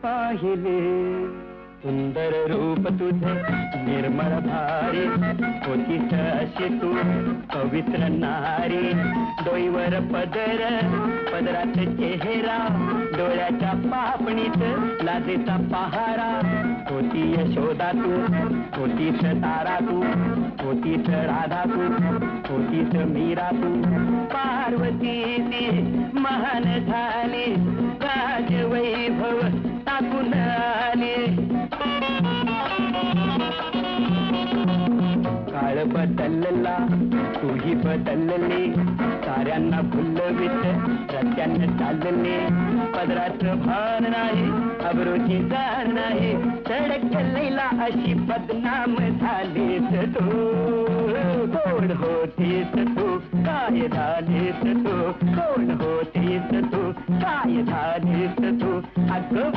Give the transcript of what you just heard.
पाहिले सुंदर रूप तुझे निर्मळ भारी होतीस अशी तू पवित्र नारी डोईवर पदर पदरात चेहरा डोळ्याच्या पापणीत लाजेचा पहारा होती यशोदा तू होतीस तारा तू होतीस राधा तू होतीस मीरा तू पार्वती ती महान झाली राजवैभव टाकून आली काळ बदलला तूही बदलली साऱ्यांना फुलवित रस्त्यानं चालले पदराचं भान नाही अब्रूची जाण नाही सडक लैला अशी बदनाम झालीस तू कोण होतीस तू काय झालीस तू कोण होतीस तू काय झालीस तू अगं